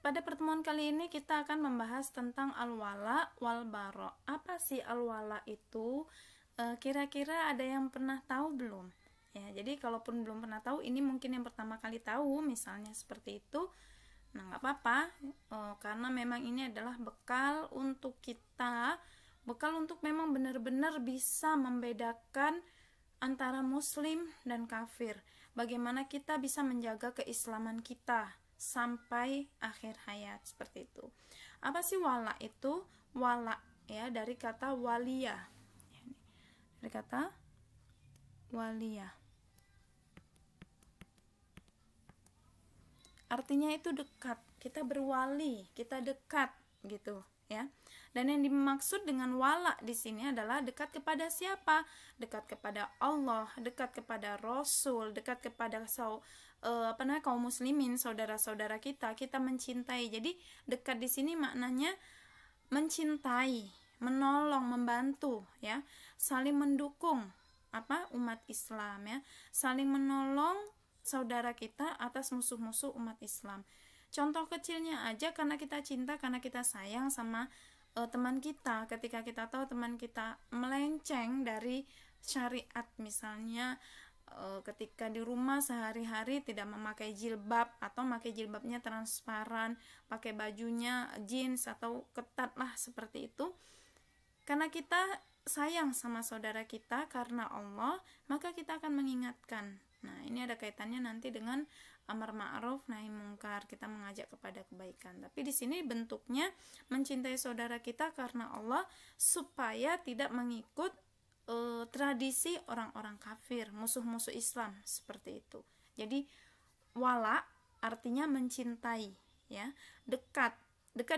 Pada pertemuan kali ini kita akan membahas tentang al-wala wal bara. Apa sih al-wala itu? Kira-kira ada yang pernah tahu belum? Ya, jadi kalaupun belum pernah tahu, ini mungkin yang pertama kali tahu, misalnya seperti itu. Nah, nggak apa-apa, karena memang ini adalah bekal untuk kita, bekal untuk memang benar-benar bisa membedakan antara muslim dan kafir. Bagaimana kita bisa menjaga keislaman kita sampai akhir hayat, seperti itu. Apa sih wala itu? Wala ya dari kata waliyah. Dari kata waliyah. Artinya itu dekat. Kita berwali, kita dekat gitu ya. Dan yang dimaksud dengan wala di sini adalah dekat kepada siapa? Dekat kepada Allah, dekat kepada Rasul, dekat kepada kaum muslimin, saudara-saudara kita mencintai. Jadi dekat di sini maknanya mencintai, menolong, membantu ya, saling mendukung umat Islam ya, saling menolong saudara kita atas musuh-musuh umat Islam. Contoh kecilnya aja, karena kita cinta, karena kita sayang sama teman kita, ketika kita tahu teman kita melenceng dari syariat, misalnya ketika di rumah sehari-hari tidak memakai jilbab atau memakai jilbabnya transparan, pakai bajunya jeans atau ketat lah seperti itu, karena kita sayang sama saudara kita karena Allah, maka kita akan mengingatkan. Nah, ini ada kaitannya nanti dengan amar ma'ruf nahi mungkar, kita mengajak kepada kebaikan. Tapi di sini bentuknya mencintai saudara kita karena Allah, supaya tidak mengikut tradisi orang-orang kafir, musuh-musuh Islam, seperti itu. Jadi wala artinya mencintai ya, dekat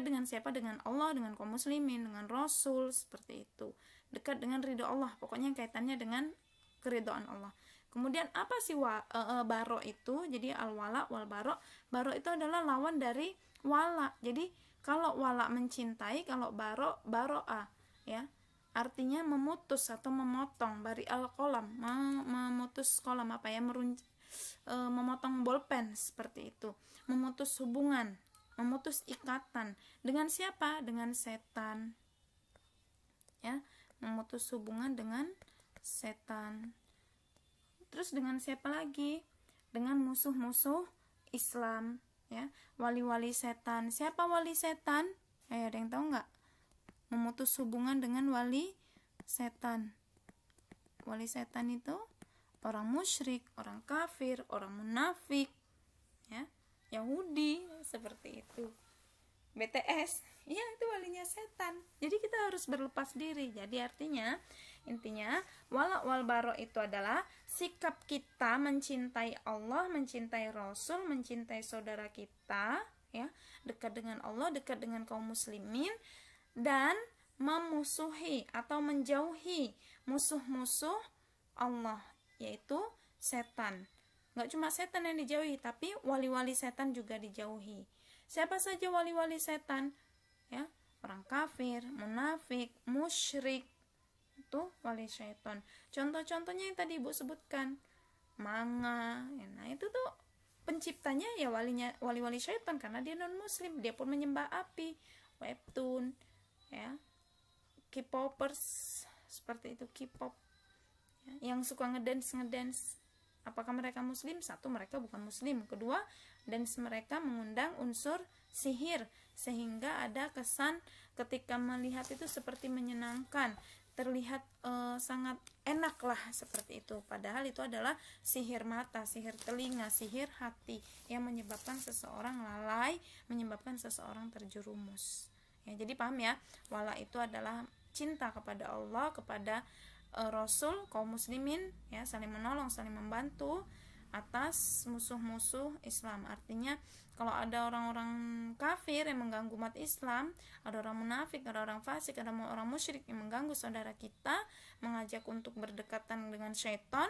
dengan siapa? Dengan Allah, dengan kaum muslimin, dengan Rasul, seperti itu. Dekat dengan ridho Allah, pokoknya kaitannya dengan keridhaan Allah. Kemudian apa sih baro itu? Jadi al-wala wal baro. Baro itu adalah lawan dari wala. Jadi kalau wala mencintai, kalau baro baro'a ya. Artinya memutus atau memotong, bari al-qalam, memutus kolam memotong bolpen, seperti itu. Memutus hubungan, memutus ikatan. Dengan siapa? Dengan setan. Ya, memutus hubungan dengan setan. Terus dengan siapa lagi? Dengan musuh-musuh Islam ya, wali-wali setan. Siapa wali setan? Ada yang tahu nggak? Memutus hubungan dengan wali setan. Wali setan itu orang musyrik, orang kafir, orang munafik ya, Yahudi, seperti itu. BTS, ya itu walinya setan. Jadi kita harus berlepas diri. Jadi intinya wala wal baro itu adalah sikap kita mencintai Allah, mencintai Rasul, mencintai saudara kita ya, dekat dengan Allah, dekat dengan kaum muslimin, dan memusuhi atau menjauhi musuh-musuh Allah, yaitu setan. Nggak cuma setan yang dijauhi, tapi wali-wali setan juga dijauhi. Siapa saja wali-wali setan? Ya, orang kafir, munafik, musyrik, itu wali setan. Contoh-contohnya yang tadi Ibu sebutkan, manga. Nah, itu tuh penciptanya ya wali-wali setan, karena dia non muslim, dia pun menyembah api. Webtoon ya, K-popers, seperti itu, K-pop ya, yang suka ngedance. Apakah mereka muslim? Satu, mereka bukan muslim. Kedua, dance mereka mengundang unsur sihir, sehingga ada kesan ketika melihat itu seperti menyenangkan, terlihat sangat enak lah, seperti itu. Padahal itu adalah sihir mata, sihir telinga, sihir hati, yang menyebabkan seseorang lalai, menyebabkan seseorang terjerumus ya. Jadi paham ya, wala itu adalah cinta kepada Allah, kepada Rasul, kaum muslimin ya, saling menolong, saling membantu atas musuh-musuh Islam. Artinya kalau ada orang-orang kafir yang mengganggu umat Islam, ada orang munafik, ada orang fasik, ada orang musyrik yang mengganggu saudara kita, mengajak untuk berdekatan dengan syaitan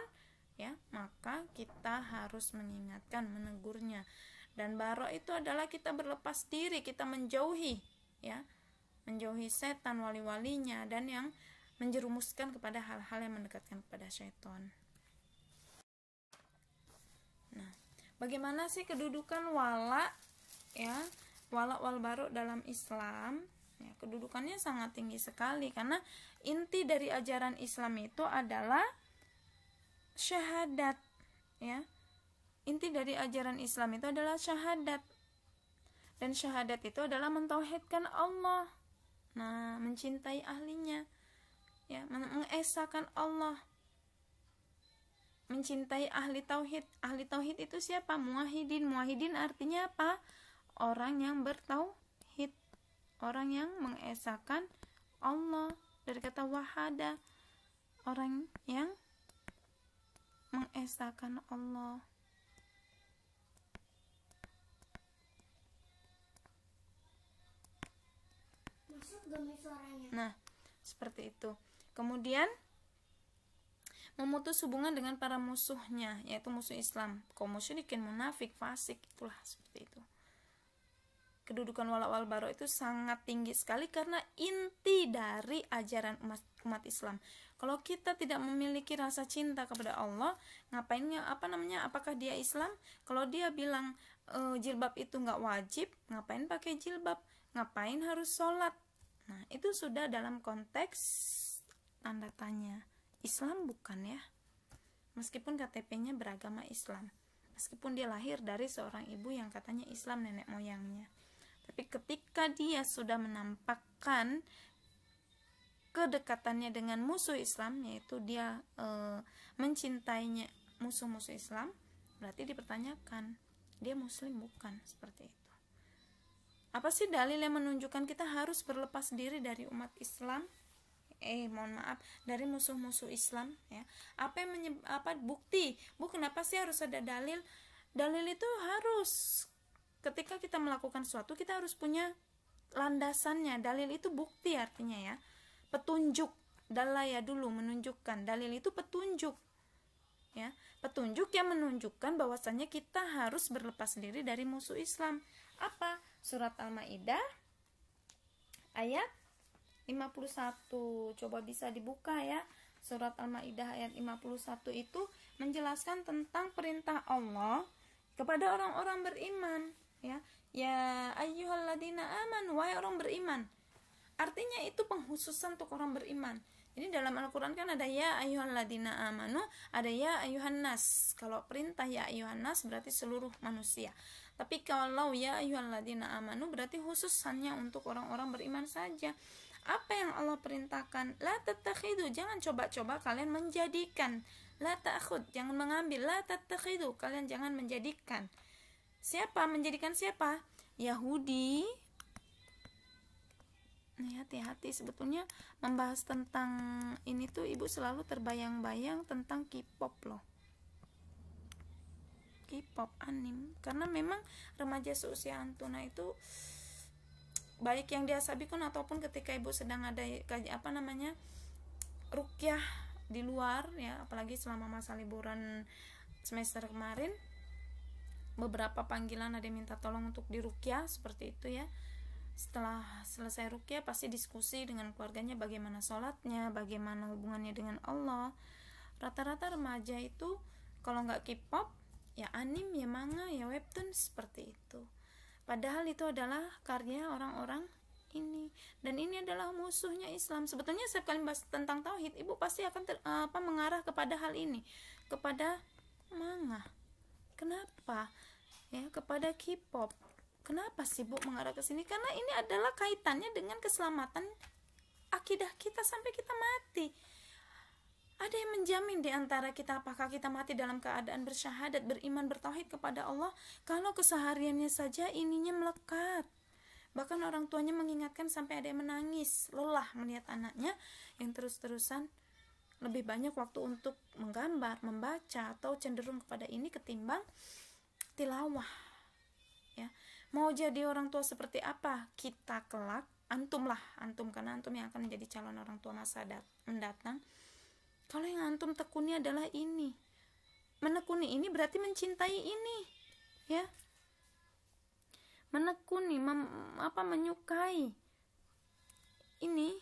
ya, maka kita harus mengingatkan, menegurnya. Dan baro itu adalah kita berlepas diri, kita menjauhi ya, menjauhi setan, wali-walinya, dan yang menjerumuskan kepada hal-hal yang mendekatkan kepada syaitan. Nah, bagaimana sih kedudukan wala ya, wala wal bara dalam Islam, ya, kedudukannya sangat tinggi sekali, karena inti dari ajaran Islam itu adalah syahadat, ya. Inti dari ajaran Islam itu adalah syahadat, dan syahadat itu adalah mentauhidkan Allah, nah, mencintai ahlinya, ya, mengesahkan Allah, mencintai ahli tauhid. Ahli tauhid itu siapa? Muwahhidin. Muwahhidin artinya apa? Orang yang bertauhid, orang yang mengesahkan Allah, dari kata wahada, orang yang mengesahkan Allah. Nah, seperti itu. Kemudian memutus hubungan dengan para musuhnya, yaitu musuh Islam, kaum musyrikin, munafik, fasik, itulah seperti itu. Kedudukan wala wal bara itu sangat tinggi sekali karena inti dari ajaran umat Islam. Kalau kita tidak memiliki rasa cinta kepada Allah, ngapainnya, apakah dia Islam? Kalau dia bilang jilbab itu nggak wajib, ngapain pakai jilbab? Ngapain harus sholat? Nah, itu sudah dalam konteks tanda tanya. Islam bukan, ya. Meskipun KTP-nya beragama Islam, meskipun dia lahir dari seorang ibu yang katanya Islam nenek moyangnya, tapi ketika dia sudah menampakkan kedekatannya dengan musuh Islam, yaitu dia mencintainya musuh-musuh Islam, berarti dipertanyakan, dia muslim bukan, seperti itu. Apa sih dalil yang menunjukkan kita harus berlepas diri dari umat Islam? Dari musuh-musuh Islam, ya. Bukti? Kenapa sih harus ada dalil? Dalil itu harus, ketika kita melakukan sesuatu, kita harus punya landasannya. Dalil itu bukti artinya, ya. Petunjuk. Dalaya dulu, menunjukkan. Dalil itu petunjuk, ya. Petunjuk yang menunjukkan bahwasannya kita harus berlepas diri dari musuh Islam. Apa? Surat Al-Maidah ayat 51. Coba bisa dibuka, ya. Surat Al-Maidah ayat 51 itu menjelaskan tentang perintah Allah kepada orang-orang beriman, ya. Ya ayyuhalladzina amanu, wahai orang beriman. Artinya itu pengkhususan untuk orang beriman. Ini dalam Al-Quran kan ada ya ayyuhalladzina amanu, ada ya ayyuhan nas. Kalau perintah ya ayyuhan nas berarti seluruh manusia. Tapi kalau ya ayyuhalladzina amanu berarti khusus hanya untuk orang-orang beriman saja. Apa yang Allah perintahkan? La tattakhidu, jangan coba-coba kalian menjadikan. La ta'khud, jangan mengambil. La tattakhidu, kalian jangan menjadikan. Siapa? Menjadikan siapa? Yahudi. Hati-hati, sebetulnya membahas tentang ini tuh ibu selalu terbayang-bayang tentang K-pop loh. K-pop, anim, karena memang remaja seusia Antuna itu baik yang di Asabikun ataupun ketika ibu sedang ada rukyah di luar, ya, apalagi selama masa liburan semester kemarin, beberapa panggilan ada yang minta tolong untuk dirukyah seperti itu, ya. Setelah selesai rukyah pasti diskusi dengan keluarganya bagaimana sholatnya, bagaimana hubungannya dengan Allah. Rata-rata remaja itu kalau nggak K-pop, ya anim, ya manga, ya webtoon, seperti itu. Padahal itu adalah karya orang-orang ini, dan ini adalah musuhnya Islam. Sebetulnya setiap kali bahas tentang tauhid, ibu pasti akan mengarah kepada hal ini, kepada manga. Kenapa? Ya, kepada K-pop. Kenapa sih Bu mengarah ke sini? Karena ini adalah kaitannya dengan keselamatan akidah kita sampai kita mati. Ada yang menjamin di antara kita apakah kita mati dalam keadaan bersyahadat, beriman, bertauhid kepada Allah, kalau kesehariannya saja ininya melekat. Bahkan orang tuanya mengingatkan sampai ada yang menangis, lelah melihat anaknya yang terus-terusan lebih banyak waktu untuk menggambar, membaca, atau cenderung kepada ini ketimbang tilawah, ya. Mau jadi orang tua seperti apa kita kelak? Antum karena antum yang akan menjadi calon orang tua masa mendatang. Kalau yang antum tekuni adalah ini, menekuni ini berarti mencintai ini, ya. Menekuni, menyukai ini,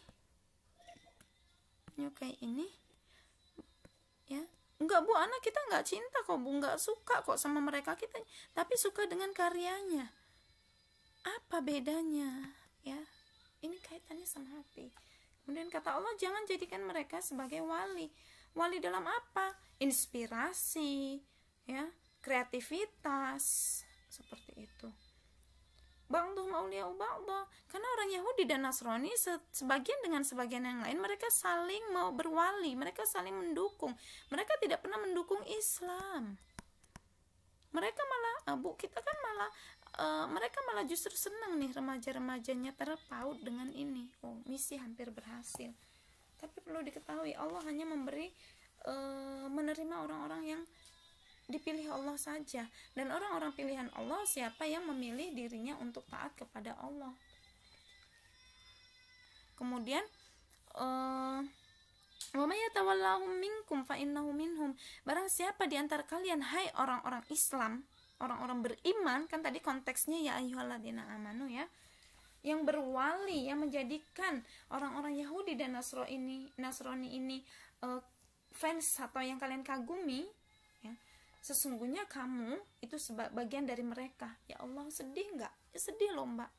ya. Enggak Bu, anak kita enggak cinta kok Bu, enggak suka kok sama mereka kita, tapi suka dengan karyanya. Apa bedanya? Ya, ini kaitannya sama hati. Kemudian kata Allah, jangan jadikan mereka sebagai wali. Wali dalam apa? Inspirasi, ya, kreativitas, seperti itu. Ba'dhum awliya'u ba'dha. Karena orang Yahudi dan Nasrani sebagian dengan sebagian yang lain, mereka saling mau berwali, mereka saling mendukung. Mereka tidak pernah mendukung Islam. Mereka malah kita kan malah mereka malah justru senang nih remaja-remajanya terpaut dengan ini. Oh, misi hampir berhasil. Tapi perlu diketahui, Allah hanya menerima orang-orang yang dipilih Allah saja, dan orang-orang pilihan Allah siapa yang memilih dirinya untuk taat kepada Allah. Kemudian wa may yatawallahum minkum fa innahu minhum. Barang siapa di antara kalian, hai orang-orang Islam, orang-orang beriman, kan tadi konteksnya ya ayyuhalladzina amanu, ya, yang berwali, yang menjadikan orang-orang Yahudi dan Nasrani ini fans atau yang kalian kagumi, ya, sesungguhnya kamu itu bagian dari mereka. Ya Allah, sedih nggak? Ya sedih loh Mbak,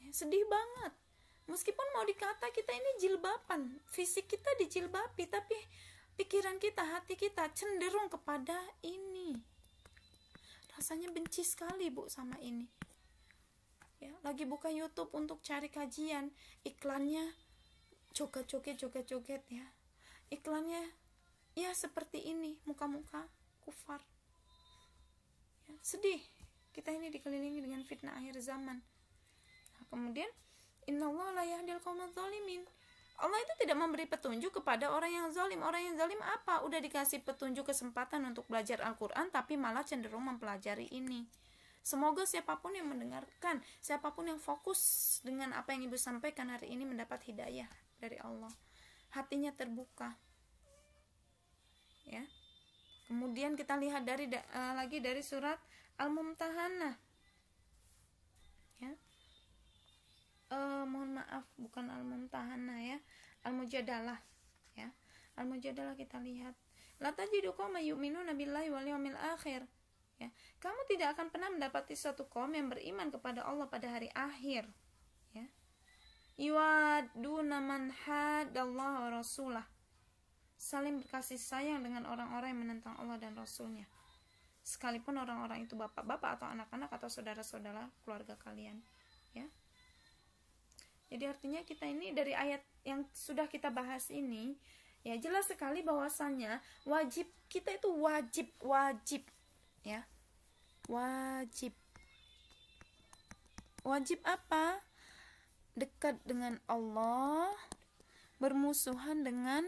ya, sedih banget. Meskipun mau dikata kita ini jilbaban, fisik kita dijilbabi, tapi pikiran kita, hati kita cenderung kepada ini. Rasanya benci sekali Bu sama ini. Ya, lagi buka YouTube untuk cari kajian, iklannya joget-joget ya. Iklannya ya seperti ini, muka-muka kufar. Ya, sedih. Kita ini dikelilingi dengan fitnah akhir zaman. Nah, kemudian innallaha la yahdil qaumadz zalimin. Allah itu tidak memberi petunjuk kepada orang yang zalim. Orang yang zalim apa? Udah dikasih petunjuk, kesempatan untuk belajar Al-Quran, tapi malah cenderung mempelajari ini. Semoga siapapun yang mendengarkan, siapapun yang fokus dengan apa yang Ibu sampaikan hari ini mendapat hidayah dari Allah. Hatinya terbuka. Ya. Kemudian kita lihat lagi dari surat Al-Mumtahanah. Ya. Mohon maaf, bukan Al-Mumtahanah ya, Al-Mujadalah ya. Al-Mujadalah kita lihat, la tajidu qauman yu'minuna billahi wal yawmil akhir, ya. Kamu tidak akan pernah mendapati suatu kaum yang beriman kepada Allah pada hari akhir, ya. Yuwaduna man hadallahu wa rasulah, saling berkasih sayang dengan orang-orang yang menentang Allah dan Rasulnya, sekalipun orang-orang itu bapak-bapak atau anak-anak atau saudara-saudara keluarga kalian, ya. Jadi artinya kita ini dari ayat yang sudah kita bahas ini, ya, jelas sekali bahwasannya wajib kita itu wajib ya. Wajib apa? Dekat dengan Allah, bermusuhan dengan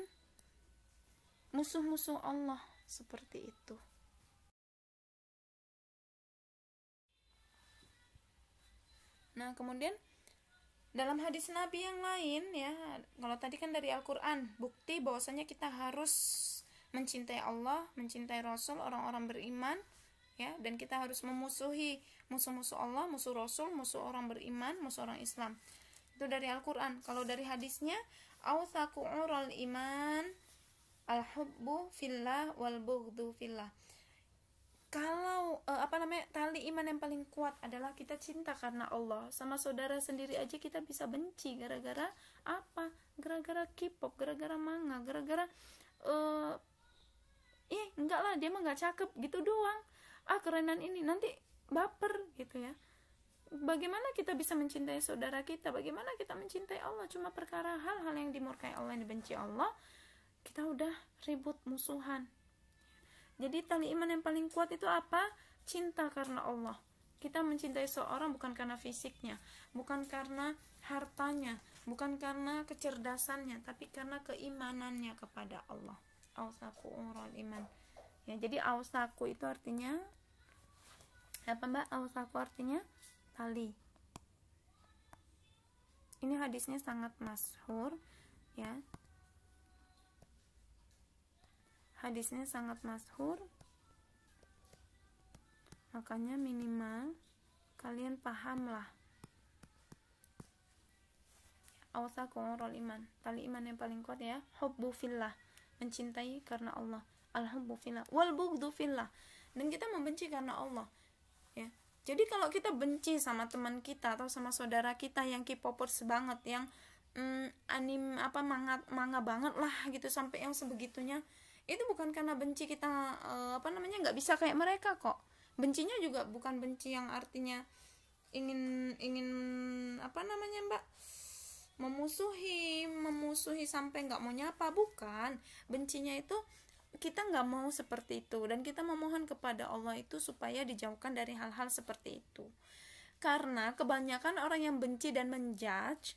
musuh-musuh Allah, seperti itu. Nah, kemudian dalam hadis Nabi yang lain, ya, kalau tadi kan dari Al-Quran, bukti bahwasanya kita harus mencintai Allah, mencintai Rasul, orang-orang beriman, ya, dan kita harus memusuhi musuh-musuh Allah, musuh Rasul, musuh orang beriman, musuh orang Islam. Itu dari Al-Quran. Kalau dari hadisnya, awthaku ural iman al-hubbu fillah wal bughdu fillah. Kalau tali iman yang paling kuat adalah kita cinta karena Allah. Sama saudara sendiri aja kita bisa benci gara-gara apa? Gara-gara K-pop, gara-gara manga, gara-gara enggak lah, dia mah nggak cakep gitu doang. Kerenan ini, nanti baper gitu ya. Bagaimana kita bisa mencintai saudara kita? Bagaimana kita mencintai Allah? Cuma perkara hal-hal yang dimurkai Allah, yang dibenci Allah, kita udah ribut, musuhan. Jadi tali iman yang paling kuat itu apa? Cinta karena Allah. Kita mencintai seorang bukan karena fisiknya, bukan karena hartanya, bukan karena kecerdasannya, tapi karena keimanannya kepada Allah. Awsaku ural iman. Ya, jadi awsaku itu artinya apa Mbak? Awsaku artinya tali. Ini hadisnya sangat masyhur, ya. Hadisnya sangat masyhur, makanya minimal kalian pahamlah. Awsaku ural iman, tali iman yang paling kuat ya, hubbu fillah, mencintai karena Allah, al-hubbu fillah, wal bughdu fillah, dan kita membenci karena Allah, ya. Jadi kalau kita benci sama teman kita atau sama saudara kita yang K-popers banget, yang anim apa manga banget lah gitu, sampai yang sebegitunya, itu bukan karena benci kita nggak bisa kayak mereka kok. Bencinya juga bukan benci yang artinya ingin Mbak, memusuhi sampai nggak mau nyapa, bukan. Bencinya itu kita nggak mau seperti itu, dan kita memohon kepada Allah itu supaya dijauhkan dari hal-hal seperti itu. Karena kebanyakan orang yang benci dan menjudge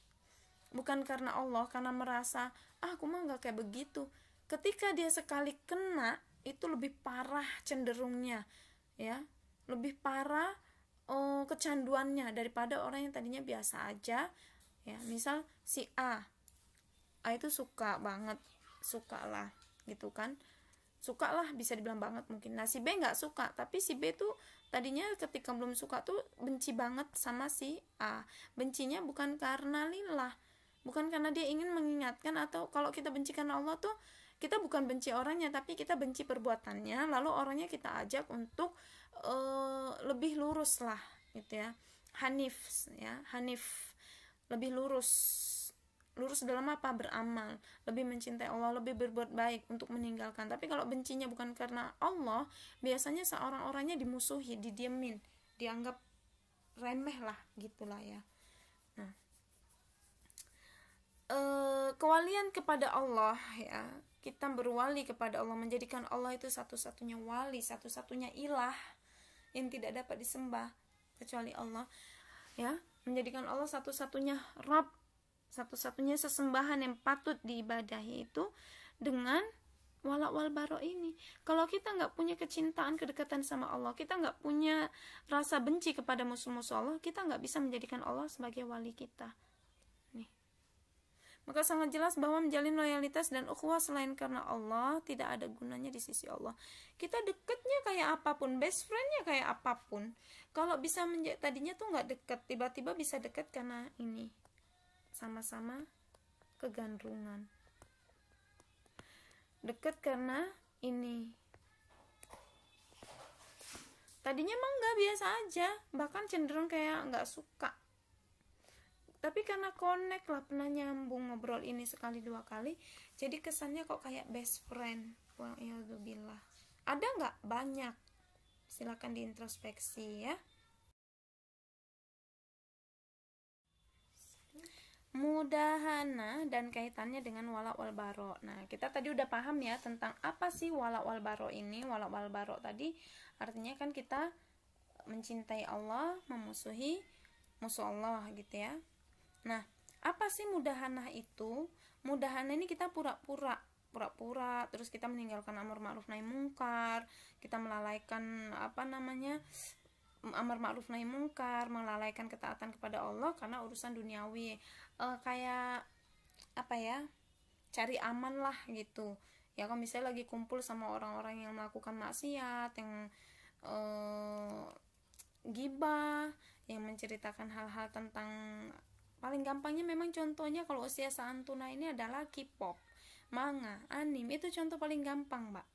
bukan karena Allah, karena merasa aku mah nggak kayak begitu. Ketika dia sekali kena, itu lebih parah cenderungnya, ya, lebih parah kecanduannya daripada orang yang tadinya biasa aja, ya. Misal si A itu suka banget, suka lah gitu kan, suka lah bisa dibilang banget mungkin. Nah si B nggak suka, tapi si B tuh tadinya ketika belum suka tuh benci banget sama si A. Bencinya bukan karena lillah, bukan karena dia ingin mengingatkan, atau kalau kita benci karena Allah tuh kita bukan benci orangnya, tapi kita benci perbuatannya, lalu orangnya kita ajak untuk lebih lurus lah gitu ya, hanif ya, hanif, lebih lurus dalam apa? Beramal, lebih mencintai Allah, lebih berbuat baik untuk meninggalkan. Tapi kalau bencinya bukan karena Allah, biasanya seorang-orangnya dimusuhi, didiemin, dianggap remeh lah gitulah ya. Nah, kewalian kepada Allah ya, kita berwali kepada Allah, menjadikan Allah itu satu-satunya wali, satu-satunya ilah yang tidak dapat disembah kecuali Allah, ya, menjadikan Allah satu-satunya Rabb, satu-satunya sesembahan yang patut diibadahi itu dengan wala wal baro ini. Kalau kita nggak punya kecintaan, kedekatan sama Allah, kita nggak punya rasa benci kepada musuh-musuh Allah, kita nggak bisa menjadikan Allah sebagai wali kita. Nih, maka sangat jelas bahwa menjalin loyalitas dan ukhuwah selain karena Allah tidak ada gunanya di sisi Allah. Kita deketnya kayak apapun, best friendnya kayak apapun, kalau bisa tadinya tuh nggak deket, tiba-tiba bisa deket karena ini, sama-sama kegandrungan. Deket karena ini, tadinya mah nggak, biasa aja, bahkan cenderung kayak nggak suka, tapi karena connect lah, pernah nyambung ngobrol ini sekali dua kali, jadi kesannya kok kayak best friend. Wa'iyadzubillah. Ada nggak? Banyak. Silakan diintrospeksi ya. Mudahana dan kaitannya dengan wala wal baro. Nah, kita tadi udah paham ya tentang apa sih wala wal baro ini. Wala wal baro tadi artinya kan kita mencintai Allah, memusuhi musuh Allah gitu ya. Nah, apa sih mudahanah itu? Mudahanah ini kita pura-pura, terus kita meninggalkan amar ma'ruf nahi mungkar, kita melalaikan amar ma'ruf nahi mungkar, melalaikan ketaatan kepada Allah karena urusan duniawi, kayak apa ya, cari aman lah gitu ya. Kalau misalnya lagi kumpul sama orang-orang yang melakukan maksiat, yang gibah, yang menceritakan hal-hal tentang, paling gampangnya memang contohnya kalau usia santuna ini adalah K-pop, manga, anime, itu contoh paling gampang Mbak.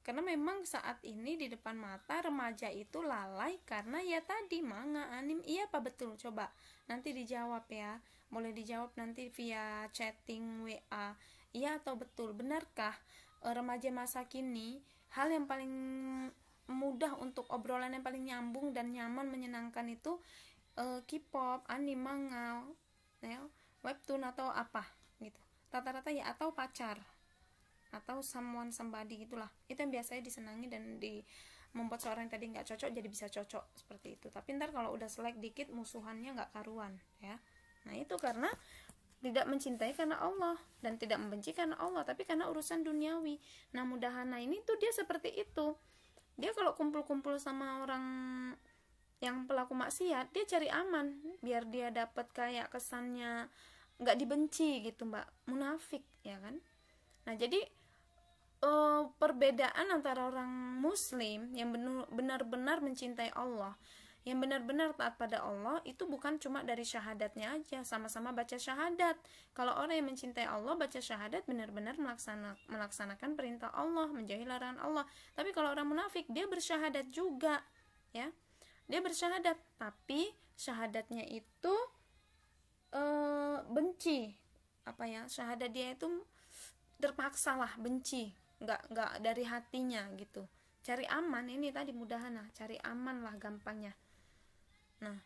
Karena memang saat ini di depan mata remaja itu lalai karena ya tadi manga, anime. Iya apa betul? Coba nanti dijawab ya, boleh dijawab nanti via chatting WA. Iya atau betul? Benarkah remaja masa kini hal yang paling mudah untuk obrolan yang paling nyambung dan nyaman menyenangkan itu K-pop, anime, manga, ya, webtoon atau apa gitu, rata-rata ya, atau pacar atau someone somebody gitulah, itu yang biasanya disenangi dan membuat seorang yang tadi nggak cocok jadi bisa cocok seperti itu. Tapi ntar kalau udah selek dikit musuhannya nggak karuan ya. Nah itu karena tidak mencintai karena Allah dan tidak membenci karena Allah, tapi karena urusan duniawi. Nah mudahana ini tuh dia seperti itu, dia kalau kumpul-kumpul sama orang yang pelaku maksiat, dia cari aman biar dia dapat kayak kesannya nggak dibenci gitu Mbak, munafik ya kan. Nah jadi perbedaan antara orang muslim yang benar-benar mencintai Allah, yang benar-benar taat pada Allah, itu bukan cuma dari syahadatnya aja, sama-sama baca syahadat. Kalau orang yang mencintai Allah baca syahadat benar-benar melaksanakan perintah Allah, menjauhi larangan Allah. Tapi kalau orang munafik dia bersyahadat juga ya, dia bersyahadat, tapi syahadatnya itu benci, apa ya, syahadat dia itu terpaksa lah, benci, nggak dari hatinya gitu, cari aman. Ini tadi mudahana, cari aman lah gampangnya. Nah,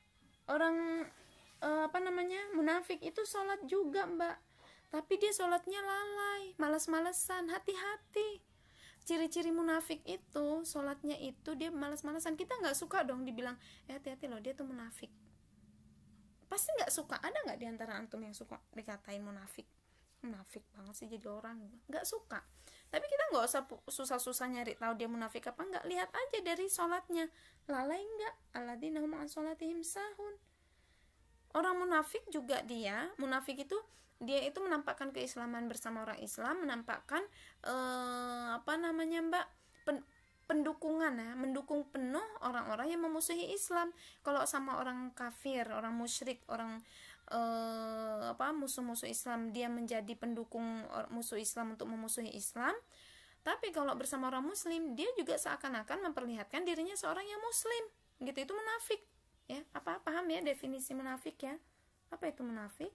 orang munafik itu sholat juga mbak, tapi dia sholatnya lalai, malas-malesan. Hati-hati, ciri-ciri munafik itu sholatnya itu dia malas-malesan. Kita nggak suka dong dibilang hati-hati loh dia tuh munafik, pasti nggak suka. Ada nggak diantara antum yang suka dikatain munafik? Munafik banget sih jadi orang, nggak suka. Tapi kita nggak usah susah-susah nyari tahu dia munafik apa nggak, lihat aja dari sholatnya, lalai nggak. Alladzina hum an sholatihim sahun. Orang munafik juga, dia munafik itu dia itu menampakkan keislaman bersama orang Islam, menampakkan pendukungan ya, mendukung penuh orang-orang yang memusuhi Islam. Kalau sama orang kafir, orang musyrik, orang musuh-musuh Islam, dia menjadi pendukung musuh Islam untuk memusuhi Islam. Tapi kalau bersama orang muslim, dia juga seakan-akan memperlihatkan dirinya seorang yang muslim gitu. Itu munafik ya. Paham ya definisi munafik ya? Apa itu munafik?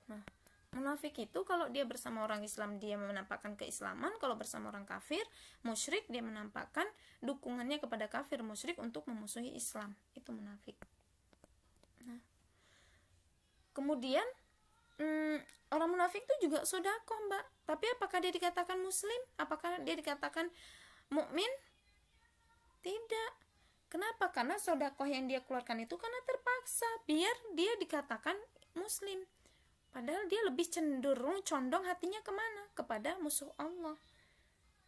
Nah, munafik itu kalau dia bersama orang Islam dia menampakkan keislaman, kalau bersama orang kafir, musyrik, dia menampakkan dukungannya kepada kafir musyrik untuk memusuhi Islam. Itu munafik. Nah, kemudian orang munafik itu juga sedekah mbak, tapi apakah dia dikatakan muslim? Apakah dia dikatakan mukmin? Tidak. Kenapa? Karena sedekah yang dia keluarkan itu karena terpaksa, biar dia dikatakan muslim. Padahal dia lebih cenderung, condong hatinya kemana? Kepada musuh Allah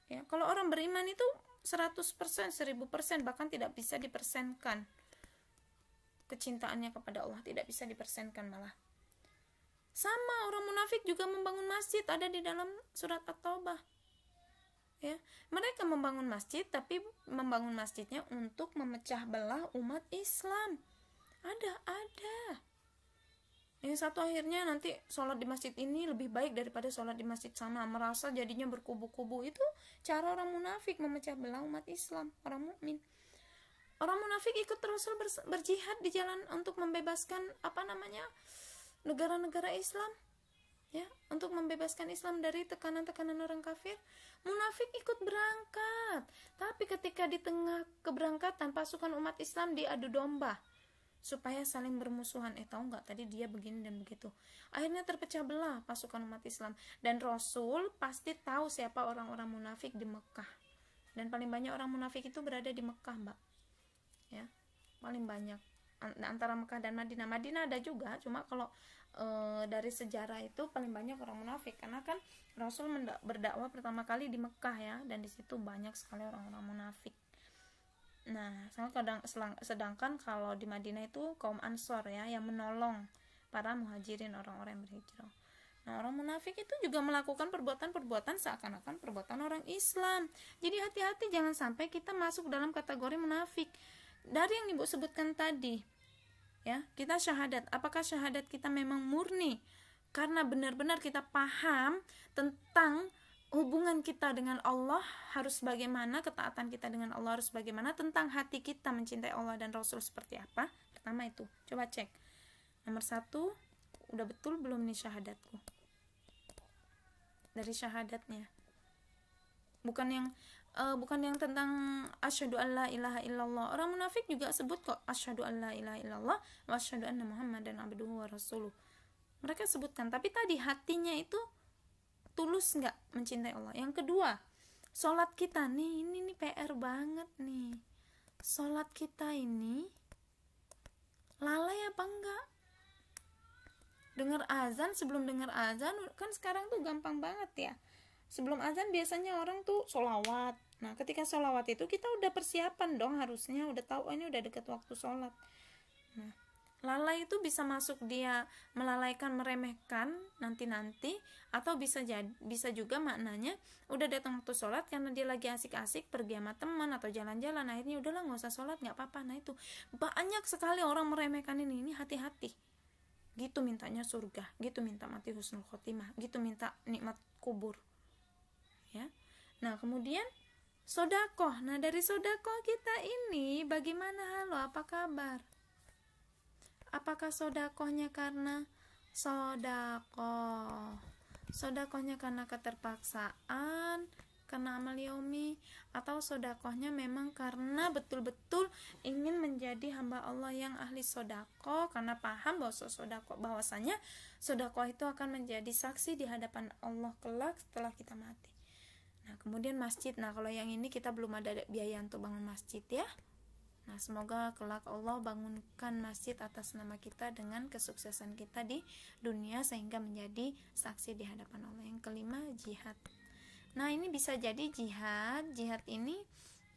ya. Kalau orang beriman itu 100%, 1000%, bahkan tidak bisa dipersenkan kecintaannya kepada Allah, tidak bisa dipersenkan malah. Sama orang munafik juga membangun masjid, ada di dalam surat At-Taubah ya. Mereka membangun masjid, tapi membangun masjidnya untuk memecah belah umat Islam. Ada yang satu akhirnya nanti sholat di masjid ini lebih baik daripada sholat di masjid sana, merasa jadinya berkubu-kubu. Itu cara orang munafik memecah belah umat Islam, orang mukmin. Orang munafik ikut Rasul berjihad di jalan untuk membebaskan negara-negara Islam ya, untuk membebaskan Islam dari tekanan-tekanan orang kafir. Munafik ikut berangkat, tapi ketika di tengah keberangkatan pasukan umat Islam diadu domba supaya saling bermusuhan. Tahu nggak tadi dia begini dan begitu, akhirnya terpecah belah pasukan umat Islam. Dan Rasul pasti tahu siapa orang-orang munafik di Mekah, dan paling banyak orang munafik itu berada di Mekah mbak ya, paling banyak antara Mekah dan Madinah. Madinah ada juga, cuma kalau dari sejarah itu paling banyak orang munafik, karena kan Rasul berdakwah pertama kali di Mekah ya, dan di situ banyak sekali orang-orang munafik. Nah, sedangkan kalau di Madinah itu kaum Ansor ya, yang menolong para muhajirin, orang-orang yang berhijrah. Nah, orang munafik itu juga melakukan perbuatan-perbuatan seakan-akan perbuatan orang Islam. Jadi hati-hati, jangan sampai kita masuk dalam kategori munafik. Dari yang Ibu sebutkan tadi ya, kita syahadat, apakah syahadat kita memang murni karena benar-benar kita paham tentang hubungan kita dengan Allah harus bagaimana, ketaatan kita dengan Allah harus bagaimana, tentang hati kita mencintai Allah dan Rasul seperti apa? Pertama itu, coba cek. Nomor 1, udah betul belum nih syahadatku? Dari syahadatnya, bukan yang tentang asyhadu alla ilaha illallah. Orang munafik juga sebut kok asyhadu alla ilaha illallah wa asyhadu anna muhammadan abduhu wa rasuluh. Mereka sebutkan, tapi tadi hatinya itu tulus nggak mencintai Allah. Yang kedua, sholat kita nih, ini PR banget nih. Sholat kita ini lalai apa enggak? Dengar azan, sebelum dengar azan, kan sekarang tuh gampang banget ya. Sebelum azan biasanya orang tuh sholawat. Nah, ketika sholawat itu kita udah persiapan dong, harusnya udah tahu ini udah deket waktu sholat. Nah, lalai itu bisa masuk dia melalaikan, meremehkan nanti, atau bisa juga maknanya udah datang waktu sholat karena dia lagi asik-asik pergi sama teman atau jalan-jalan, akhirnya udahlah nggak usah sholat, nggak apa-apa. Nah, itu banyak sekali orang meremehkan ini hati-hati. Gitu mintanya surga, gitu minta mati husnul khotimah, gitu minta nikmat kubur ya. Nah, kemudian sodakoh. Nah, dari sodakoh kita ini bagaimana? Halo, apa kabar? Apakah sodakohnya karena sodakohnya karena keterpaksaan, karena amal yaumi, atau sodakohnya memang karena betul-betul ingin menjadi hamba Allah yang ahli sodakoh, karena paham bahwasanya sodakoh itu akan menjadi saksi di hadapan Allah kelak setelah kita mati. Nah, kemudian masjid. Nah, kalau yang ini kita belum ada biaya untuk bangun masjid ya. Nah, semoga kelak Allah bangunkan masjid atas nama kita dengan kesuksesan kita di dunia sehingga menjadi saksi di hadapan Allah. Yang kelima, jihad. Nah, ini bisa jadi jihad ini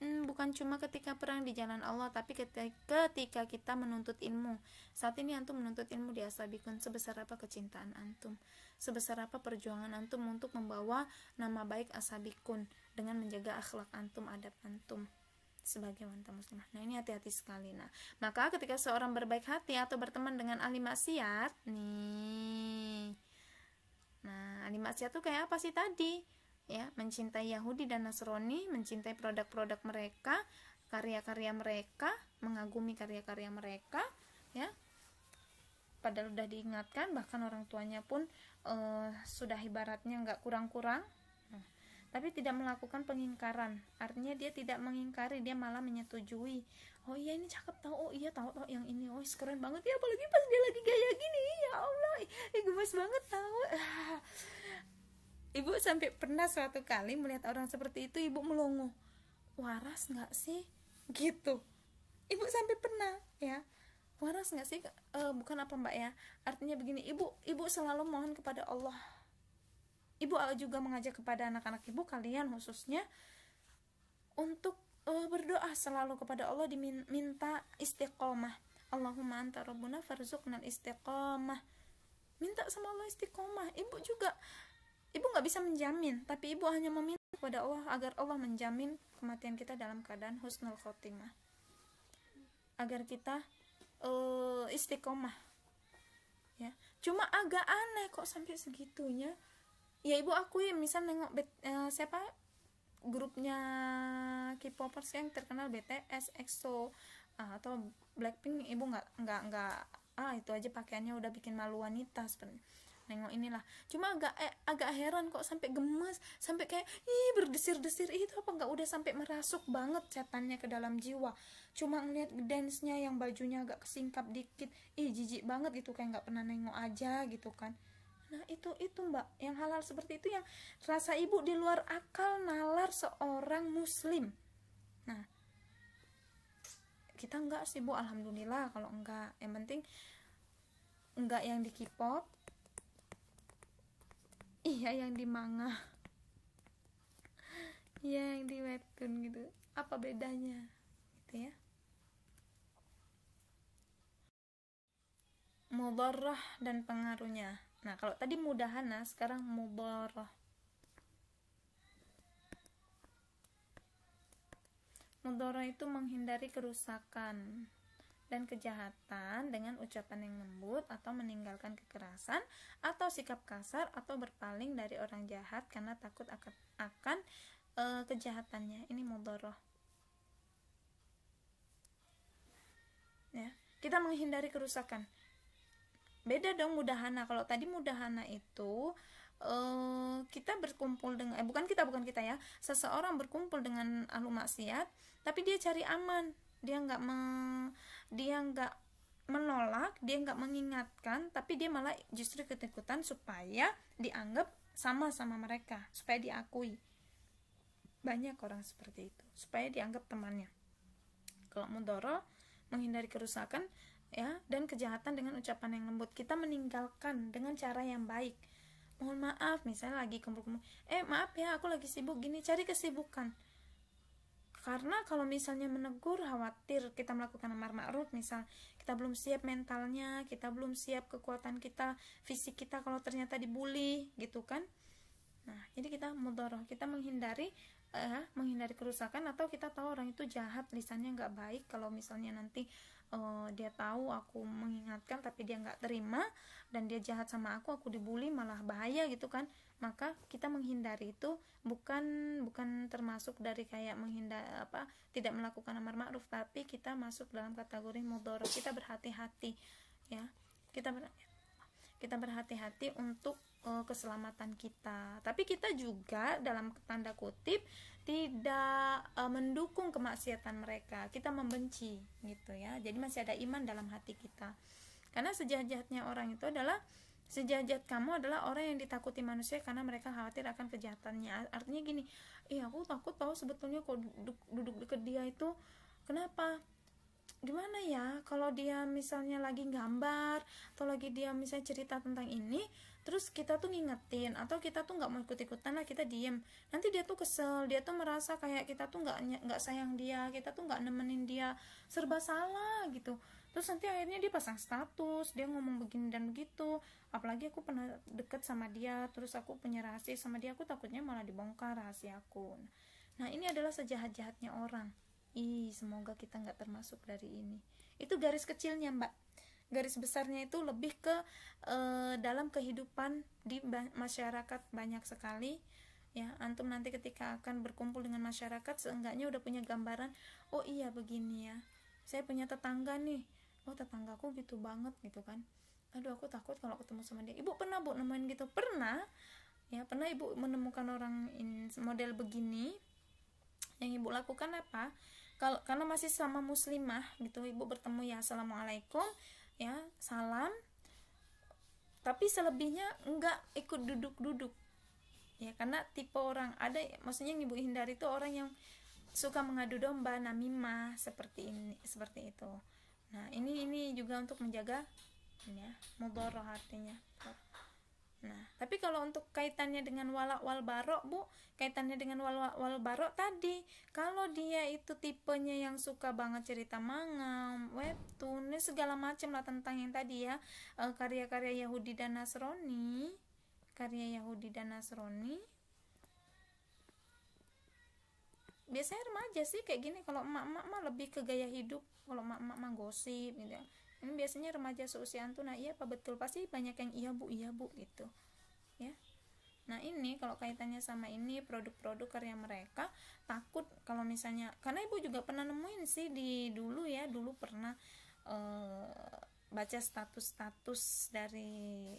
bukan cuma ketika perang di jalan Allah, tapi ketika kita menuntut ilmu. Saat ini antum menuntut ilmu di Asabikun, sebesar apa kecintaan antum, sebesar apa perjuangan antum untuk membawa nama baik Asabikun dengan menjaga akhlak antum, adab antum sebagai wanita muslimah. Nah, ini hati-hati sekali. Nah, maka ketika seorang berbaik hati atau berteman dengan ahli maksiat nih, nah, ahli maksiat tuh kayak apa sih tadi ya? Mencintai Yahudi dan Nasrani, mencintai produk-produk mereka, karya-karya mereka, mengagumi karya-karya mereka ya, padahal udah diingatkan, bahkan orang tuanya pun sudah ibaratnya nggak kurang-kurang, tapi tidak melakukan pengingkaran. Artinya dia tidak mengingkari, dia malah menyetujui. Oh iya, ini cakep tau, oh iya tahu yang ini, oh keren banget ya, apalagi pas dia lagi gaya gini, ya Allah, gemes banget tahu. Ibu sampai pernah suatu kali melihat orang seperti itu, ibu melongo, waras nggak sih gitu. Ibu sampai pernah ya, waras nggak sih, bukan apa mbak ya, artinya begini, ibu selalu mohon kepada Allah. Ibu juga mengajak kepada anak-anak ibu, kalian khususnya, untuk berdoa selalu kepada Allah, diminta istiqomah. Allahumma anta rabbuna farzuqnal istiqomah. Minta sama Allah istiqomah. Ibu nggak bisa menjamin, tapi ibu hanya meminta kepada Allah agar Allah menjamin kematian kita dalam keadaan husnul khotimah, agar kita istiqomah ya. Cuma agak aneh kok sampai segitunya ya. Ibu akui, misal nengok siapa grupnya K-popers yang terkenal, BTS, EXO atau Blackpink, ibu nggak itu aja pakaiannya udah bikin malu wanita sebenarnya. Nengok inilah, cuma agak heran kok sampai gemes, sampai kayak berdesir-desir, itu apa nggak udah sampai merasuk banget setannya ke dalam jiwa. Cuma ngeliat dance-nya yang bajunya agak kesingkap dikit, jijik banget gitu, kayak nggak pernah nengok aja gitu kan. Nah, itu mbak, yang hal-hal seperti itu yang rasa ibu di luar akal nalar seorang muslim. Nah, kita enggak sih bu, alhamdulillah kalau enggak. Yang penting enggak yang di K-pop, iya yang di manga, iya yang di webtoon gitu. Apa bedanya gitu ya? Mudharrah dan pengaruhnya. Nah, kalau tadi mudahana, sekarang mudharrah. Mudharrah itu menghindari kerusakan dan kejahatan dengan ucapan yang lembut, atau meninggalkan kekerasan atau sikap kasar, atau berpaling dari orang jahat karena takut akan kejahatannya. Ini mudharrah. Ya, kita menghindari kerusakan. Beda dong mudahana. Kalau tadi mudahana itu kita berkumpul dengan bukan kita ya, seseorang berkumpul dengan ahlu maksiat, tapi dia cari aman, dia nggak menolak, dia nggak mengingatkan, tapi dia malah justru ikut-ikutan supaya dianggap sama mereka, supaya diakui. Banyak orang seperti itu, supaya dianggap temannya. Kalau mudharrah, menghindari kerusakan ya dan kejahatan dengan ucapan yang lembut. Kita meninggalkan dengan cara yang baik. Mohon maaf, misalnya lagi kumpul-kumpul, maaf ya, aku lagi sibuk gini, cari kesibukan. Karena kalau misalnya menegur, khawatir kita melakukan amar ma'ruf, misal kita belum siap mentalnya, kita belum siap kekuatan kita, fisik kita kalau ternyata dibully gitu kan. Nah, jadi kita mudharrah, kita menghindari kerusakan, atau kita tahu orang itu jahat, lisannya nggak baik, kalau misalnya nanti dia tahu aku mengingatkan tapi dia nggak terima dan dia jahat sama aku dibully malah bahaya gitu kan, maka kita menghindari itu bukan termasuk dari kayak menghindar tidak melakukan amar ma'ruf, tapi kita masuk dalam kategori mudhorah. Kita berhati-hati ya, kita berhati-hati untuk keselamatan kita, tapi kita juga dalam tanda kutip tidak mendukung kemaksiatan mereka, kita membenci gitu ya. Jadi masih ada iman dalam hati kita, karena sejahat-jahatnya orang itu adalah sejahat kamu adalah orang yang ditakuti manusia karena mereka khawatir akan kejahatannya. Artinya gini, aku takut tahu sebetulnya kok duduk deket dia itu. Kenapa? Gimana ya kalau dia misalnya lagi gambar atau lagi dia misalnya cerita tentang ini, terus kita tuh ngingetin atau kita tuh nggak mau ikut-ikutan lah, kita diem, nanti dia tuh kesel, dia tuh merasa kayak kita tuh nggak sayang dia, kita tuh nggak nemenin dia, serba salah gitu. Terus nanti akhirnya dia pasang status, dia ngomong begini dan begitu. Apalagi aku pernah deket sama dia, terus aku punya rahasia sama dia, aku takutnya malah dibongkar rahasia aku. Nah ini adalah sejahat-jahatnya orang. Semoga kita nggak termasuk dari ini. Itu garis kecilnya, Mbak. Garis besarnya itu lebih ke dalam kehidupan di masyarakat banyak sekali ya. Antum nanti ketika akan berkumpul dengan masyarakat seenggaknya udah punya gambaran, oh iya begini ya, saya punya tetangga nih, oh tetanggaku gitu banget gitu kan, aduh aku takut kalau ketemu sama dia. Ibu pernah Bu nemuin gitu? Pernah ya, pernah Ibu menemukan orang model begini. Yang Ibu lakukan apa? Karena masih sama muslimah gitu, Ibu bertemu ya assalamualaikum ya, salam, tapi selebihnya enggak ikut duduk-duduk ya, karena tipe orang ada, maksudnya yang Ibu hindari itu orang yang suka mengadu domba, namimah, seperti itu. Nah ini juga untuk menjaga ini ya, mudhorah artinya. Nah, tapi kalau untuk kaitannya dengan wala wal barok, Bu, kaitannya dengan wal barok tadi, kalau dia itu tipenya yang suka banget cerita manga, webtoon, segala macam lah tentang yang tadi ya, karya-karya Yahudi dan Nasrani, biasanya remaja sih kayak gini. Kalau emak-emak mah lebih ke gaya hidup, kalau emak-emak mah gosip gitu ya. Ini biasanya remaja seusia antum. Nah iya apa betul, pasti banyak yang iya bu gitu ya. Nah ini kalau kaitannya sama ini produk-produk karya mereka, takut kalau misalnya, karena Ibu juga pernah nemuin sih dulu pernah baca status dari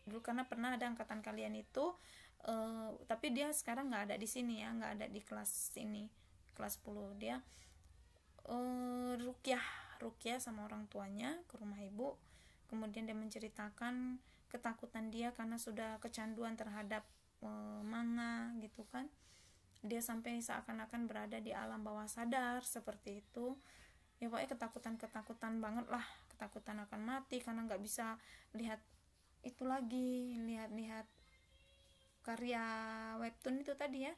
dulu, karena pernah ada angkatan kalian itu tapi dia sekarang nggak ada di sini ya, nggak ada di kelas ini, kelas 10. Dia rukyah sama orang tuanya ke rumah Ibu, kemudian dia menceritakan ketakutan dia karena sudah kecanduan terhadap manga gitu kan. Dia sampai seakan-akan berada di alam bawah sadar seperti itu ya, pokoknya ketakutan banget lah, ketakutan akan mati karena nggak bisa lihat itu lagi, lihat karya webtoon itu tadi ya.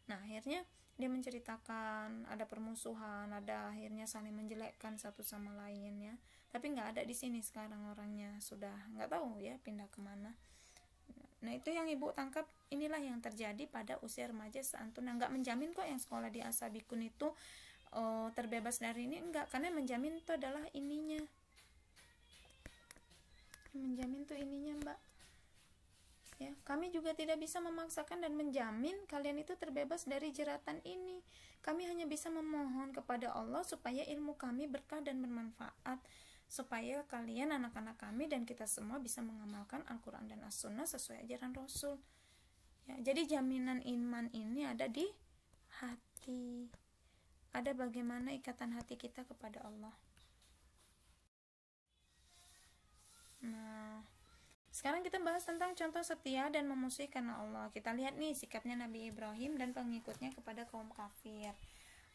Nah akhirnya dia menceritakan ada permusuhan, ada akhirnya saling menjelekkan satu sama lain ya. Tapi nggak ada di sini sekarang orangnya, sudah nggak tahu ya pindah kemana. Nah itu yang Ibu tangkap, inilah yang terjadi pada usia remaja seantun. Nah, nggak menjamin kok yang sekolah di Asabikun itu terbebas dari ini, enggak, karena menjamin itu adalah ininya, menjamin tuh ininya Mbak ya. Kami juga tidak bisa memaksakan dan menjamin kalian itu terbebas dari jeratan ini. Kami hanya bisa memohon kepada Allah supaya ilmu kami berkah dan bermanfaat, supaya kalian anak-anak kami dan kita semua bisa mengamalkan Al-Quran dan As-Sunnah sesuai ajaran Rasul ya. Jadi jaminan iman ini ada di hati, ada bagaimana ikatan hati kita kepada Allah. Nah sekarang kita bahas tentang contoh setia dan memusuhi karena Allah. Kita lihat nih sikapnya Nabi Ibrahim dan pengikutnya kepada kaum kafir.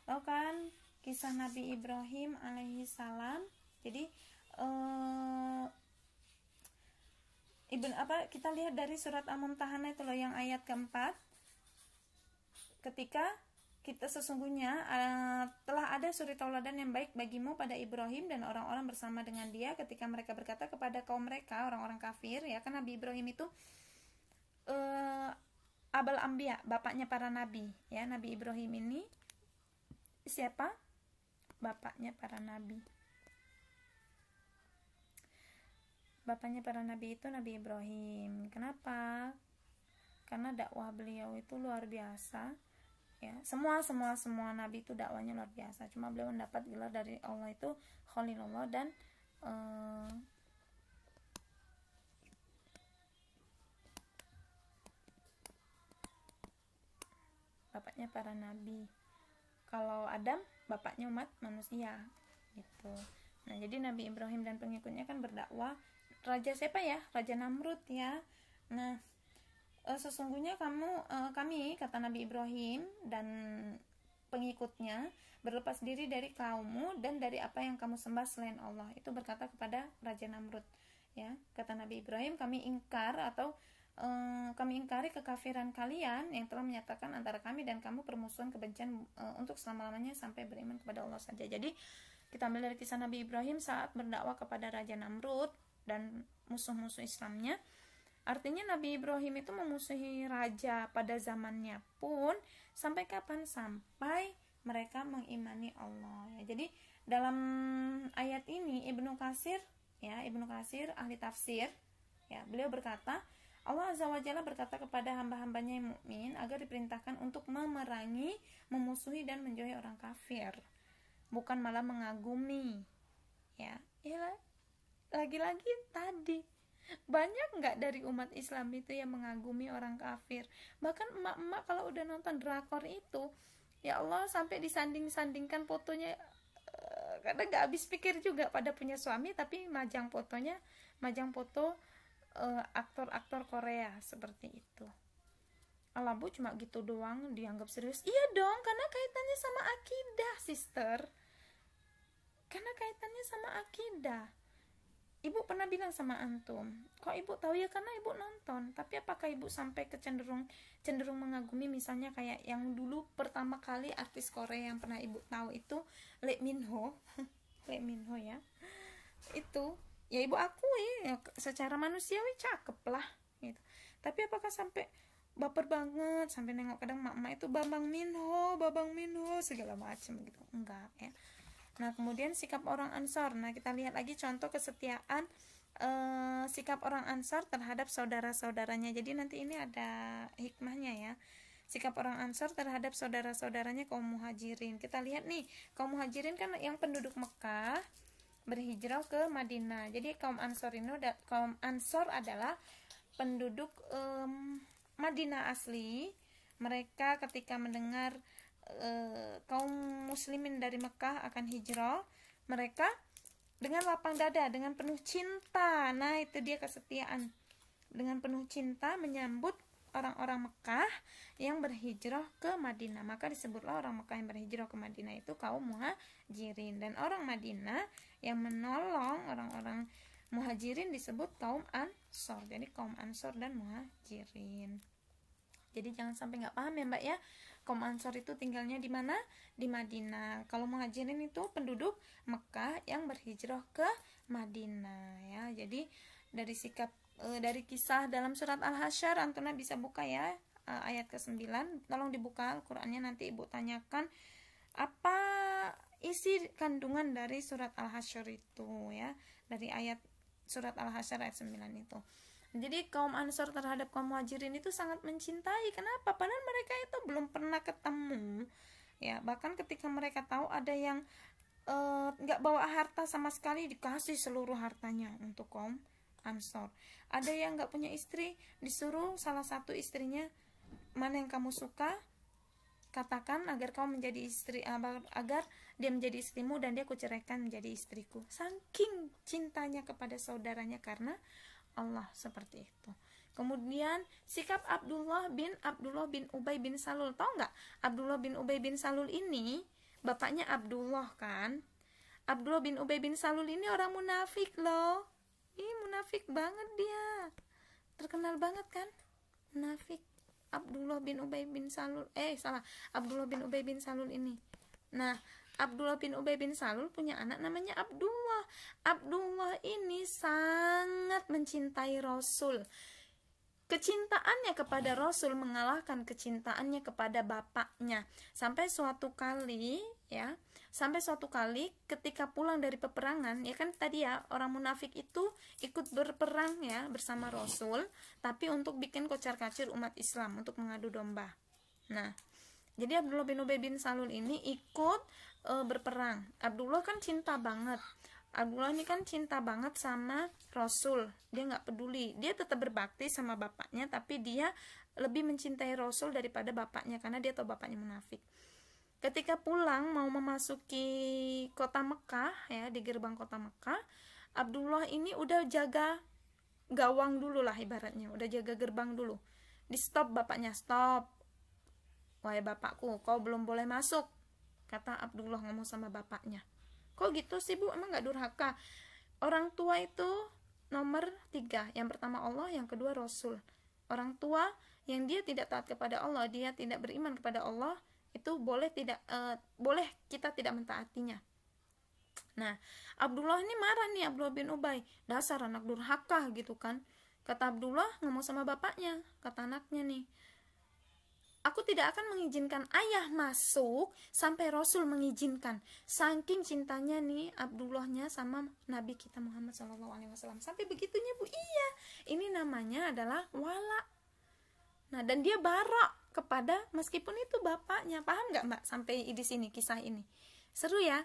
Tahu kan kisah Nabi Ibrahim alaihi salam? Jadi kita lihat dari surat Al-Mumtahanah itu loh, yang ayat keempat. Ketika kita sesungguhnya telah ada suri tauladan yang baik bagimu pada Ibrahim dan orang-orang bersama dengan dia ketika mereka berkata kepada kaum mereka, orang-orang kafir ya kan. Nabi Ibrahim itu Abul Anbiya, bapaknya para nabi ya. Nabi Ibrahim ini siapa? bapaknya para nabi. Bapaknya para nabi itu Nabi Ibrahim. Kenapa? Karena dakwah beliau itu luar biasa. Ya, semua nabi itu dakwanya luar biasa. Cuma beliau mendapat gelar dari Allah itu Khalilullah, dan bapaknya para nabi. Kalau Adam bapaknya umat manusia gitu. Nah, jadi Nabi Ibrahim dan pengikutnya kan berdakwah. Raja siapa ya? Raja Namrud ya. Nah, sesungguhnya kami kata Nabi Ibrahim dan pengikutnya, berlepas diri dari kaummu dan dari apa yang kamu sembah selain Allah. Itu berkata kepada Raja Namrud ya. Kata Nabi Ibrahim, kami ingkari kekafiran kalian yang telah menyatakan antara kami dan kamu permusuhan, kebencian untuk selama-lamanya sampai beriman kepada Allah saja. Jadi kita ambil dari kisah Nabi Ibrahim saat berdakwah kepada Raja Namrud dan musuh-musuh Islamnya. Artinya Nabi Ibrahim itu memusuhi raja pada zamannya pun sampai kapan? Sampai mereka mengimani Allah ya. Jadi dalam ayat ini Ibnu Katsir ahli tafsir ya, beliau berkata, Allah Azza wa Jalla berkata kepada hamba-hambanya yang mukmin agar diperintahkan untuk memerangi, memusuhi dan menjauhi orang kafir, bukan malah mengagumi ya. Lagi-lagi tadi, banyak nggak dari umat Islam itu yang mengagumi orang kafir? Bahkan emak-emak kalau udah nonton drakor itu, ya Allah, sampai disanding-sandingkan fotonya. Kadang nggak habis pikir juga, pada punya suami tapi majang foto aktor-aktor Korea seperti itu. Allah, Bu, cuma gitu doang dianggap serius? Iya dong, karena kaitannya sama akidah, sister. Karena kaitannya sama akidah. Ibu pernah bilang sama antum, kok ibu tahu ya? Karena ibu nonton. Tapi apakah ibu sampai cenderung mengagumi, misalnya kayak yang dulu pertama kali artis Korea yang pernah ibu tahu itu Lee Min Ho Lee Min Ho ya. Itu ya ibu akui ya, secara manusiawi cakep lah gitu. Tapi apakah sampai baper banget sampai nengok kadang mak-mak itu Babang Minho segala macam gitu? Enggak ya. Nah, kemudian sikap orang Ansor. Nah, kita lihat lagi contoh kesetiaan sikap orang Ansor terhadap saudara-saudaranya. Jadi nanti ini ada hikmahnya ya. Sikap orang Ansor terhadap saudara-saudaranya kaum Muhajirin. Kita lihat nih, kaum Muhajirin kan yang penduduk Mekah berhijrah ke Madinah. Jadi kaum Ansor adalah penduduk Madinah asli. Mereka ketika mendengar kaum muslimin dari Mekah akan hijrah, mereka dengan lapang dada, dengan penuh cinta. Nah, itu dia kesetiaan. Dengan penuh cinta menyambut orang-orang Mekah yang berhijrah ke Madinah. Maka disebutlah orang Mekah yang berhijrah ke Madinah itu kaum Muhajirin, dan orang Madinah yang menolong orang-orang Muhajirin disebut kaum Ansor. Jadi kaum Ansor dan Muhajirin. Jadi jangan sampai nggak paham ya, Mbak ya. Kaum Ansor itu tinggalnya di mana? Di Madinah. Kalau Muhajirin itu penduduk Mekah yang berhijrah ke Madinah ya. Jadi dari kisah dalam surat Al-Hasyr, Antuna bisa buka ya, ayat ke-9. Tolong dibuka Al-Qur'annya, nanti Ibu tanyakan apa isi kandungan dari surat Al-Hasyr itu ya. Dari ayat surat Al-Hasyr ayat 9 itu. Jadi kaum Ansor terhadap kaum Muhajirin itu sangat mencintai. Kenapa? Padahal mereka itu belum pernah ketemu ya. Bahkan ketika mereka tahu ada yang nggak bawa harta sama sekali, dikasih seluruh hartanya untuk kaum Ansor. Ada yang nggak punya istri, disuruh salah satu istrinya, mana yang kamu suka, katakan agar kau menjadi istri, agar dia menjadi istrimu dan dia kuceraikan menjadi istriku. Saking cintanya kepada saudaranya karena Allah seperti itu. Kemudian sikap Abdullah bin Ubay bin Salul. Tahu nggak? Abdullah bin Ubay bin Salul ini bapaknya Abdullah kan? Abdullah bin Ubay bin Salul ini orang munafik loh. Ih, munafik banget dia. Terkenal banget kan? Munafik. Abdullah bin Ubay bin Salul. Abdullah bin Ubay bin Salul ini. Nah, Abdullah bin Ubay bin Salul punya anak namanya Abdullah. Abdullah ini sangat mencintai Rasul. kecintaannya kepada Rasul mengalahkan kecintaannya kepada bapaknya. Sampai suatu kali ketika pulang dari peperangan, ya kan tadi ya, orang munafik itu ikut berperang ya bersama Rasul, tapi untuk bikin kocar-kacir umat Islam, untuk mengadu domba. Nah, jadi Abdullah bin Ubay bin Salul ini ikut berperang. Abdullah kan cinta banget. Abdullah ini kan cinta banget sama Rasul. Dia nggak peduli. Dia tetap berbakti sama bapaknya, tapi dia lebih mencintai Rasul daripada bapaknya, karena dia tahu bapaknya munafik. Ketika pulang mau memasuki kota Mekah ya, di gerbang kota Mekah, Abdullah ini udah jaga gawang dulu lah ibaratnya, udah jaga gerbang dulu. Di stop bapaknya, stop. Wahai bapakku, kau belum boleh masuk, kata Abdullah ngomong sama bapaknya. Kok gitu sih bu, emang gak durhaka? Orang tua itu nomor 3, yang pertama Allah, yang kedua Rasul. Orang tua yang dia tidak taat kepada Allah, dia tidak beriman kepada Allah, itu boleh kita tidak mentaatinya. Nah, Abdullah ini marah nih, Abdullah bin Ubay, dasar anak durhaka gitu kan. Kata Abdullah ngomong sama bapaknya, kata anaknya nih, aku tidak akan mengizinkan ayah masuk sampai Rasul mengizinkan. Saking cintanya nih Abdullahnya sama Nabi kita Muhammad SAW. Sampai begitunya bu, iya. Ini namanya adalah wala. Nah, dan dia barok kepada, meskipun itu bapaknya. Paham nggak mbak sampai di sini kisah ini? Seru ya.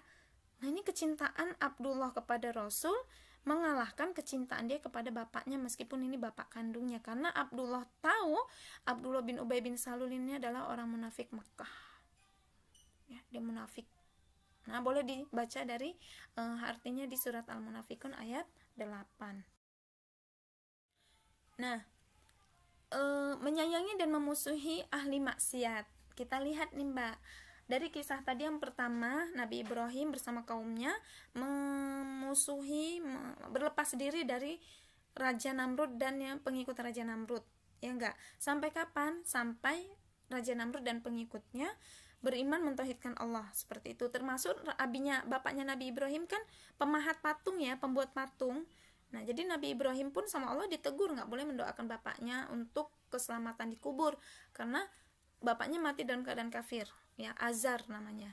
Nah, ini kecintaan Abdullah kepada Rasul mengalahkan kecintaan dia kepada bapaknya, meskipun ini bapak kandungnya, karena Abdullah tahu Abdullah bin Ubay bin Salul ini adalah orang munafik Mekah ya, dia munafik. Nah, boleh dibaca dari artinya di surat Al-Munafikun ayat 8. Nah, menyayangi dan memusuhi ahli maksiat. Kita lihat nih mbak, dari kisah tadi yang pertama, Nabi Ibrahim bersama kaumnya memusuhi, berlepas diri dari Raja Namrud dan yang pengikut Raja Namrud. Ya enggak? Sampai kapan? Sampai Raja Namrud dan pengikutnya beriman mentauhidkan Allah. Seperti itu. Termasuk bapaknya Nabi Ibrahim kan pemahat patung ya, pembuat patung. Nah, jadi Nabi Ibrahim pun sama Allah ditegur, nggak boleh mendoakan bapaknya untuk keselamatan di kubur, karena bapaknya mati dalam keadaan kafir. Ya, Azar namanya.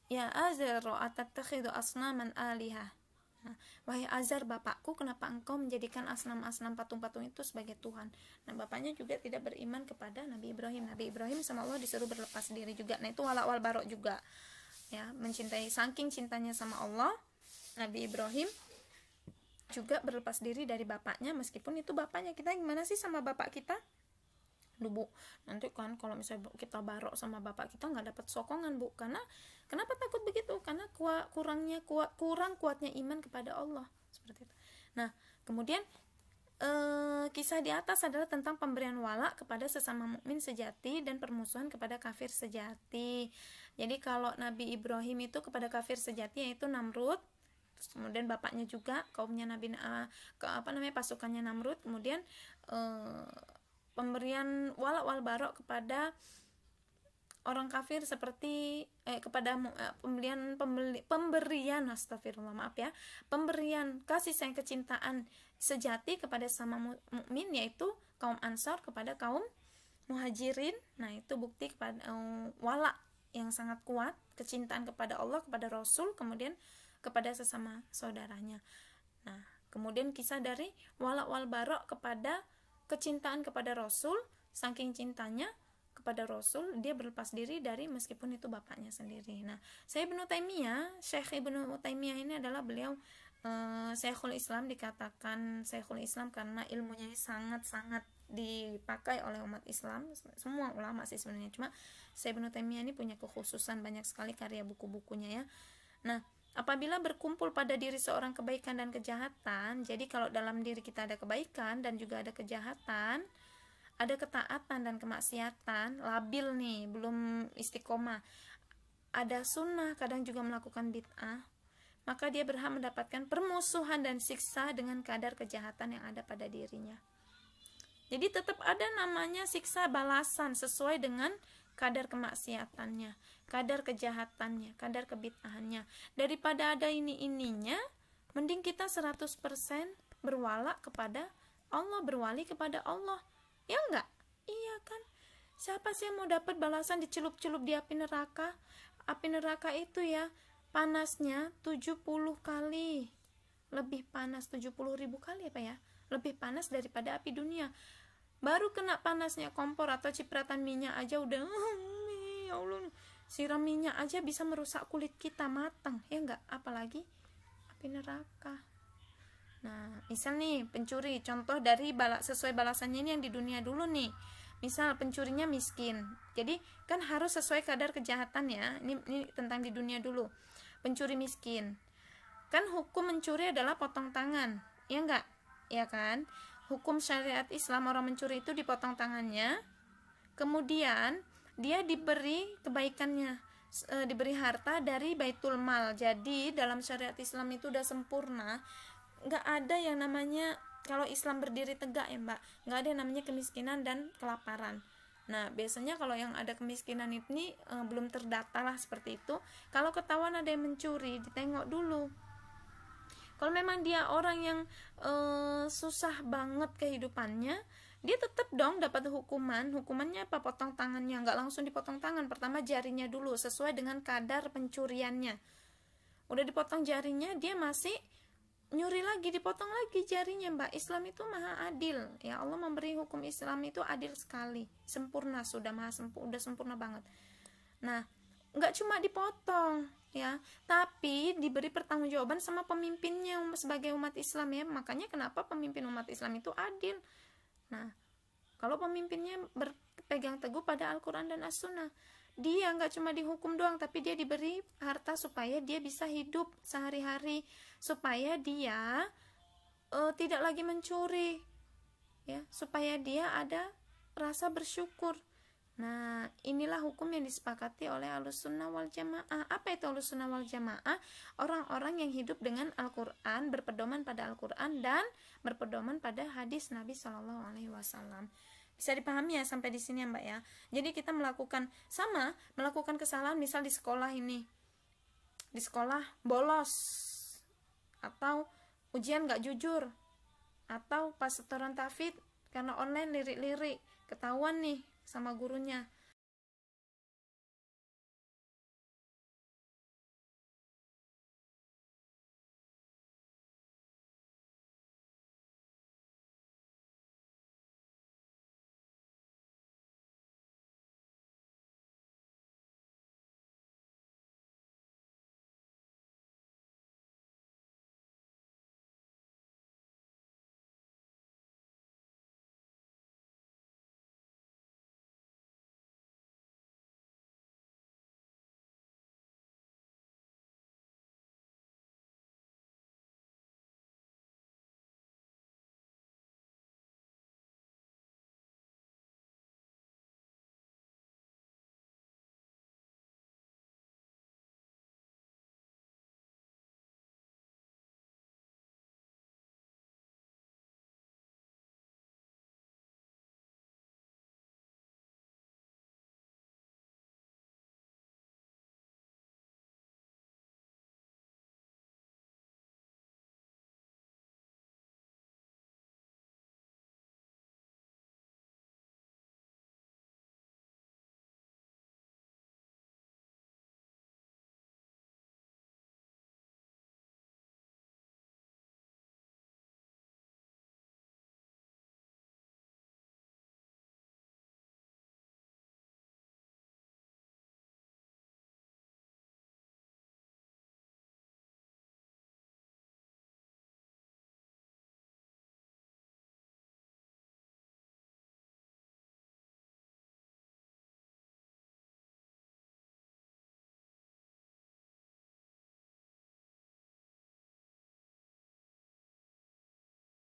Ya Azar, atatakhidu asnaman alihah. Nah, wahai Azar bapakku, kenapa engkau menjadikan asnam-asnam patung-patung itu sebagai Tuhan? Nah, bapaknya juga tidak beriman kepada Nabi Ibrahim. Nabi Ibrahim sama Allah disuruh berlepas diri juga. Nah, itu wala wal barok juga. Ya, mencintai, saking cintanya sama Allah, Nabi Ibrahim juga berlepas diri dari bapaknya, meskipun itu bapaknya. Kita gimana sih sama bapak kita? Bu, nanti kan kalau misalnya kita barok sama bapak kita nggak dapat sokongan bu, karena kenapa takut begitu? Karena kurang kuatnya iman kepada Allah, seperti itu. Nah, kemudian kisah di atas adalah tentang pemberian wala kepada sesama mukmin sejati dan permusuhan kepada kafir sejati. Jadi kalau Nabi Ibrahim itu kepada kafir sejati yaitu Namrud, kemudian bapaknya juga kaumnya Nabi pasukannya Namrud, kemudian pemberian wala wal barok kepada orang kafir seperti pemberian astagfirullah, maaf ya, pemberian kasih sayang kecintaan sejati kepada sama mukmin yaitu kaum Ansar kepada kaum Muhajirin. Nah, itu bukti kepada wala yang sangat kuat, kecintaan kepada Allah, kepada Rasul, kemudian kepada sesama saudaranya. Nah, kemudian kisah dari wala wal barok kepada kecintaan kepada Rasul, saking cintanya kepada Rasul dia berlepas diri dari, meskipun itu bapaknya sendiri. Nah, Syekh Ibnu Taimiyah ini adalah beliau Syekhul Islam, dikatakan Syekhul Islam karena ilmunya sangat-sangat dipakai oleh umat Islam, semua ulama sih sebenarnya, cuma Syekh Ibnu Taimiyah ini punya kekhususan, banyak sekali karya buku-bukunya ya. Nah, apabila berkumpul pada diri seorang kebaikan dan kejahatan, jadi kalau dalam diri kita ada kebaikan dan juga ada kejahatan, ada ketaatan dan kemaksiatan, labil nih, belum istiqomah, ada sunnah, kadang juga melakukan bid'ah, maka dia berhak mendapatkan permusuhan dan siksa dengan kadar kejahatan yang ada pada dirinya. Jadi tetap ada namanya siksa balasan sesuai dengan kadar kemaksiatannya, kadar kejahatannya, kadar kebid'ahannya. Daripada ada ininya, mending kita 100% berwala kepada Allah, berwali kepada Allah. ya enggak? Iya kan? Siapa sih yang mau dapat balasan dicelup-celup di api neraka? Api neraka itu ya panasnya 70 kali lebih panas, 70.000 kali apa ya, lebih panas daripada api dunia. Baru kena panasnya kompor atau cipratan minyak aja udah ya Allah, siram minyak aja bisa merusak kulit kita matang, ya enggak? Apalagi api neraka. Nah, misal nih pencuri, contoh dari sesuai balasannya ini yang di dunia dulu nih. Misal pencurinya miskin, jadi kan harus sesuai kadar kejahatan ya. Ini tentang di dunia dulu. Pencuri miskin, kan hukum mencuri adalah potong tangan, ya enggak? Ya kan? Hukum syariat Islam orang mencuri itu dipotong tangannya, kemudian dia diberi kebaikannya, diberi harta dari baitul mal. Jadi dalam syariat Islam itu udah sempurna, nggak ada yang namanya, kalau Islam berdiri tegak ya mbak, nggak ada yang namanya kemiskinan dan kelaparan. Nah biasanya kalau yang ada kemiskinan ini belum terdata lah seperti itu. Kalau ketahuan ada yang mencuri, ditengok dulu. Kalau memang dia orang yang susah banget kehidupannya, dia tetap dong dapat hukuman. Hukumannya apa? Potong tangannya. Nggak langsung dipotong tangan, pertama jarinya dulu sesuai dengan kadar pencuriannya. Udah dipotong jarinya, dia masih nyuri lagi, dipotong lagi jarinya mbak. Islam itu maha adil ya, Allah memberi hukum Islam itu adil sekali, sempurna, sudah udah sempurna banget. Nah nggak cuma dipotong ya, tapi diberi pertanggungjawaban sama pemimpinnya sebagai umat Islam ya. Makanya kenapa pemimpin umat Islam itu adil. Nah kalau pemimpinnya berpegang teguh pada Al-Quran dan As-Sunnah, dia nggak cuma dihukum doang, tapi dia diberi harta supaya dia bisa hidup sehari-hari, supaya dia tidak lagi mencuri ya, supaya dia ada rasa bersyukur. Nah inilah hukum yang disepakati oleh Ahlussunnah wal Jamaah. Apa itu Ahlussunnah wal Jamaah? Orang-orang yang hidup dengan Al-Quran, berpedoman pada Al-Quran dan berpedoman pada hadis Nabi SAW. Bisa dipahami ya sampai di sini ya mbak ya. Jadi kita melakukan kesalahan, misal di sekolah ini, di sekolah bolos, atau ujian gak jujur, atau pas setoran tahfidz karena online lirik-lirik, ketahuan nih sama gurunya,